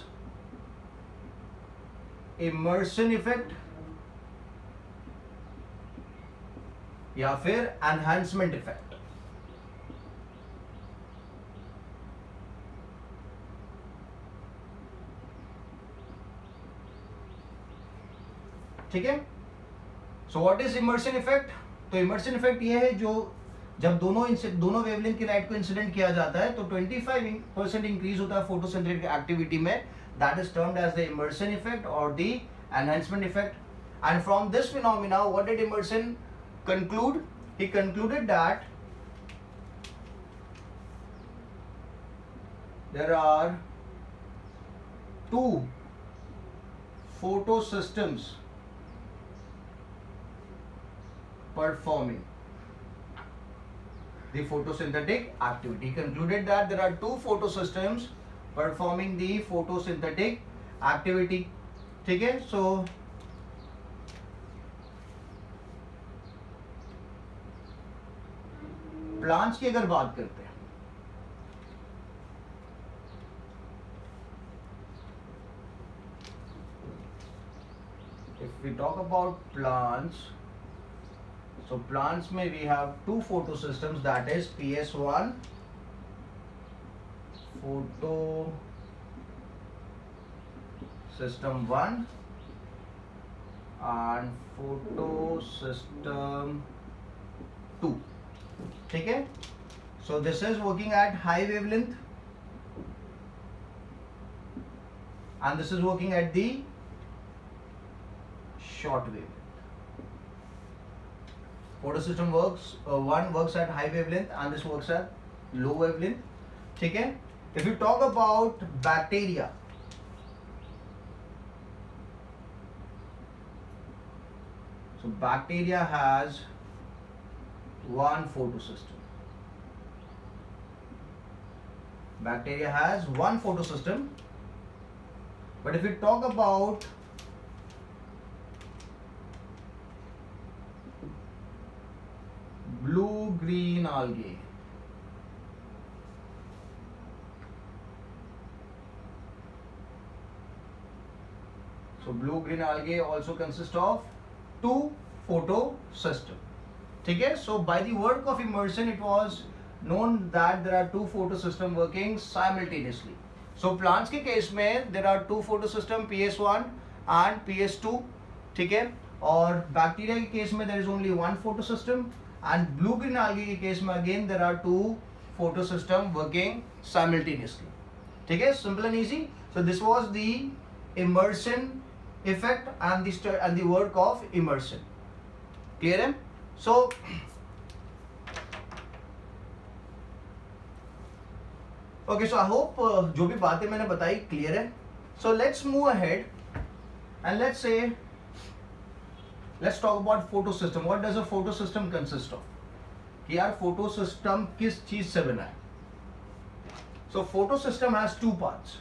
immersion effect या फिर enhancement effect। ठीक है। So what is immersion effect? तो immersion effect ये है जो जब दोनों वेवलेंथ की लाइट को इंसिडेंट किया जाता है तो 25% इंक्रीज होता है फोटोसिंथेटिक एक्टिविटी में, that is termed as the Emerson effect और the enhancement effect. And from this phenomena what did Emerson conclude? He concluded that there are two photosystems performing the photosynthetic activity. He concluded that there are two photosystems performing the photosynthetic activity. ठीक है। So plants की अगर बात करते हैं, if we talk about plants, so plants में we have two photosystems, that is PS1 photo system 1 and photo system 2. ठीक है? So this is working at high wavelength and this is working at the short wavelength. Photo system works, one works at high wavelength and this works at low wavelength. ठीक है? If you talk about bacteria, so bacteria has one photosystem. Bacteria has one photosystem. But if we talk about blue-green algae, so blue-green algae also consists of two photosystem. ठीक है? So by the work of immersion, it was known that there are two photosystem working simultaneously. So plants के case में there are two photosystem, PS1 and PS2. ठीक है? और bacteria के case में there is only one photosystem and blue green algae के case में again there are two photosystem working simultaneously. ठीक है? Simple and easy. So this was the immersion effect and the work of immersion. Clear है? So okay, so I hope जो भी बातें मैंने बताई क्लियर है. So let's move ahead and let's talk about photosystem. What does a photosystem consist of? कि यार photosystem किस चीज से बना है? So photosystem has two parts.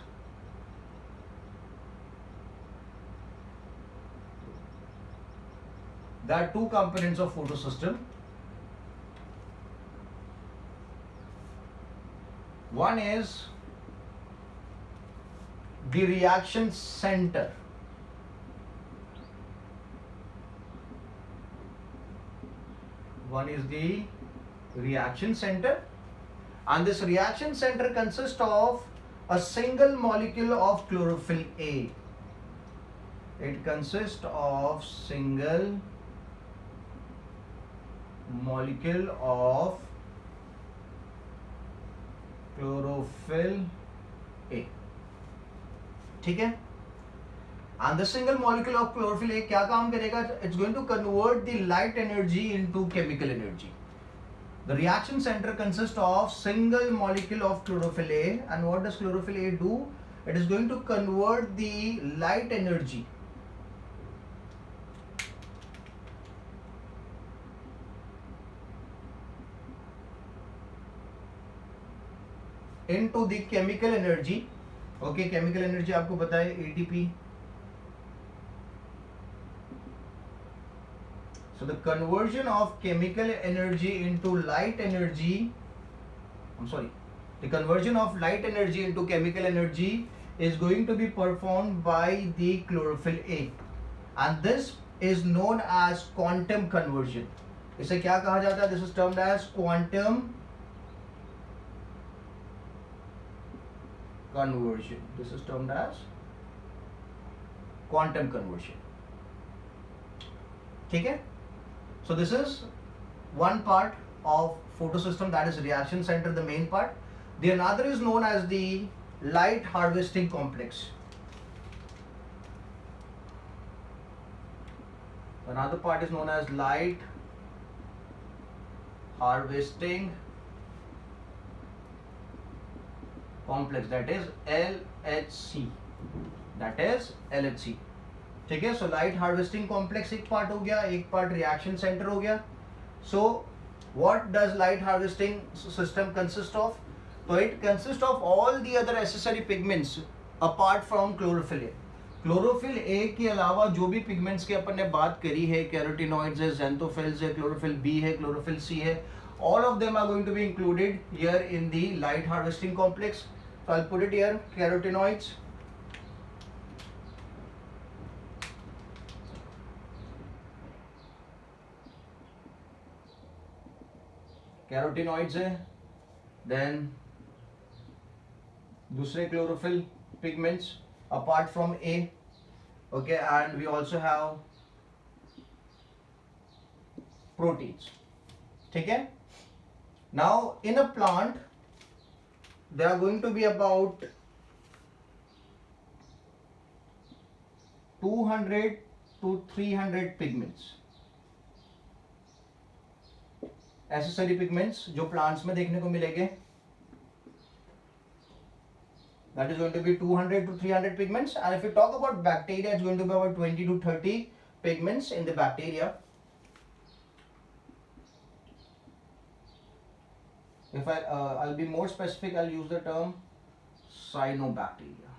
There are two components of photosystem. One is the reaction center. One is the reaction center, and this reaction center consists of a single molecule of chlorophyll A. It consists of single molecule of chlorophyll A. ठीक है? And the single molecule of chlorophyll A क्या काम करेगा? It's going to convert the light energy into chemical energy. The reaction center consists of single molecule of chlorophyll A, and what does chlorophyll A do? It is going to convert the light energy into the chemical energy. Okay, chemical energy आपको पता है ATP. So the conversion of chemical energy into light energy, the conversion of light energy into chemical energy is going to be performed by the chlorophyll A, and this is known as quantum conversion. इसे क्या कहा जाता है? This is termed as quantum conversion. This is termed as quantum conversion. ठीक है? So this is one part of photosystem, that is reaction center, the main part. The another is known as the light harvesting complex. Another part is known as light harvesting complex, that is LHC. That is LHC. ठीक है? So light harvesting complex एक part हो गया, एक part reaction centre हो गया. So what does light harvesting system consist of? तो it consist of all the other accessory pigments apart from chlorophyll A. Chlorophyll A के अलावा जो भी पिगमेंट्स की अपन ने बात करी है, कैरोटिनॉइड्स है, ज़ैंथोफिल्स है, क्लोरोफिल बी है, क्लोरोफिल सी है, all of them are going to be included here in the light harvesting complex. So I'll put it here, carotenoids. Carotenoids है, then दूसरे chlorophyll pigments apart from A, okay, and we also have proteins, ठीक है. Now in a plant there are going to be about 200 to 300 pigments, accessory pigments जो plants में देखने को मिलेंगे. That is going to be 200 to 300 pigments. And if we talk about bacteria, it's going to be about 20 to 30 pigments in the bacteria. If I'll be more specific, I'll use the term cyanobacteria,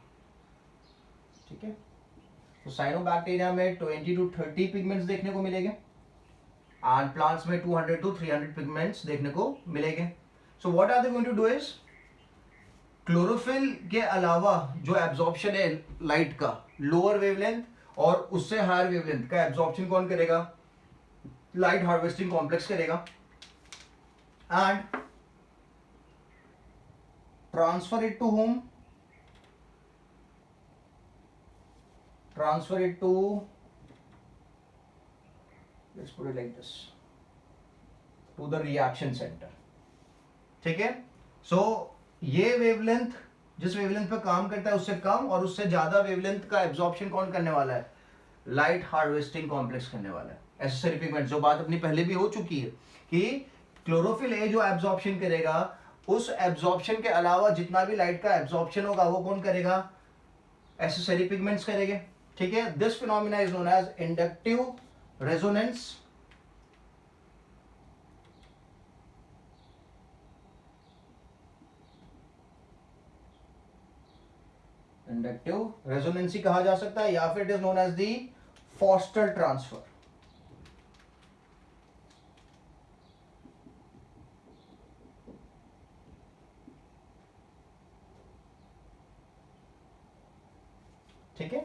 ठीक है. तो cyanobacteria में 20 to 30 pigments देखने को मिलेंगे and plants में 200 to 300 pigments देखने को मिलेंगे. So what are they going to do is, chlorophyll के अलावा जो एब्जॉर्प्शन है लाइट का लोअर वेवलेंथ और उससे हायर वेवलेंथ का एब्जॉर्प्शन कौन करेगा? लाइट हार्वेस्टिंग कॉम्प्लेक्स करेगा. And transfer it to whom? Transfer it to, let's put it like this, to the reaction center, ठीक है. सो ये वेवलेंथ जिस वेवलेंथ पे काम करता है उससे कम और उससे ज्यादा वेवलेंथ का एब्जॉर्प्शन कौन करने वाला है? लाइट हार्वेस्टिंग कॉम्प्लेक्स करने वाला है. एसेसरी पिगमेंट, जो बात अपनी पहले भी हो चुकी है कि क्लोरोफिल ए जो एब्जॉर्प्शन करेगा, उस एब्जॉर्प्शन के अलावा जितना भी लाइट का एब्जॉर्प्शन होगा वो कौन करेगा? एसेसरी पिगमेंट्स करेंगे, ठीक है. This phenomena is known as inductive resonance. Inductive resonance कहा जा सकता है या फिर it is known as the Forster transfer. ठीक है.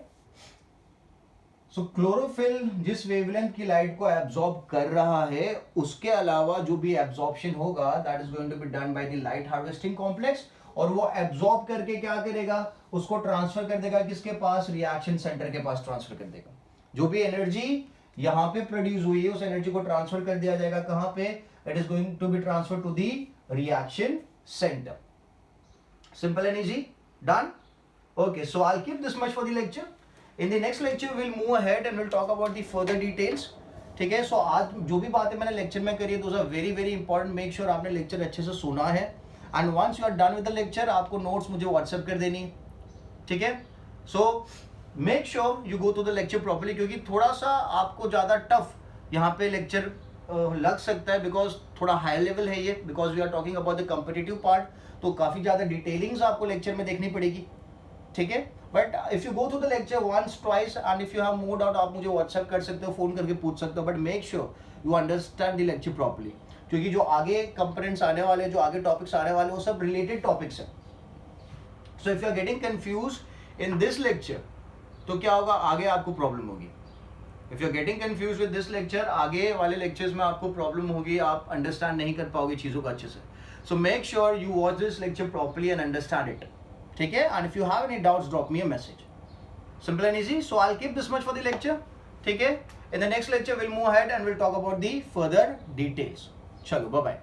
सो क्लोरोफिल जिस वेवलेंथ की लाइट को एब्जॉर्ब कर रहा है उसके अलावा जो भी एब्जॉर्प्शन होगा that is going to be done by the light harvesting complex. और वो एब्जॉर्ब करके क्या करेगा? उसको ट्रांसफर कर देगा किसके पास? रिएक्शन सेंटर के पास ट्रांसफर कर देगा. जो भी एनर्जी यहां पे प्रोड्यूस हुई है उस एनर्जी को ट्रांसफर कर दिया जाएगा कहां पे? It is going to be transfer to the reaction centre. Simple and easy. Done. Okay, so I'll keep this much for the lecture. In the next lecture, we'll move ahead and we'll talk about the further details. ठीक है. So आज जो भी बातें मैंने lecture में करी है, those are very very important. Make sure आपने लेक्चर अच्छे से सुना है. And once you are done with the lecture, आपको नोट्स मुझे व्हाट्सएप कर देनी, ठीक है. So make sure you go to the lecture properly, क्योंकि थोड़ा सा आपको ज़्यादा टफ यहाँ पे लेक्चर लग सकता है बिकॉज थोड़ा हाई लेवल है ये, because we are talking about the competitive part. तो काफ़ी ज़्यादा डिटेलिंग्स आपको लेक्चर में देखनी पड़ेगी, ठीक है. But if you go through the lecture once twice and if you have more doubt आप मुझे व्हाट्सएप कर सकते हो, फोन करके पूछ सकते हो. But make sure you understand the lecture properly, क्योंकि जो आगे कंपोनेंट्स आने वाले, जो आगे टॉपिक्स आने वाले, वो सब रिलेटेड टॉपिक्स हैं. So if you are getting confuse in this lecture तो क्या होगा? आगे आपको प्रॉब्लम होगी. If you are getting confuse with this lecture, आगे वाले लेक्चर्स में आपको प्रॉब्लम होगी, आप अंडरस्टैंड नहीं कर पाओगे चीज़ों को अच्छे से. So make sure you watch this lecture properly and understand it, ठीक है. And if you have any doubts drop me a message. Simple and easy. So I will keep this much for the lecture, ठीक है. In the next lecture will move ahead and will talk about the further details. चलो, bye bye.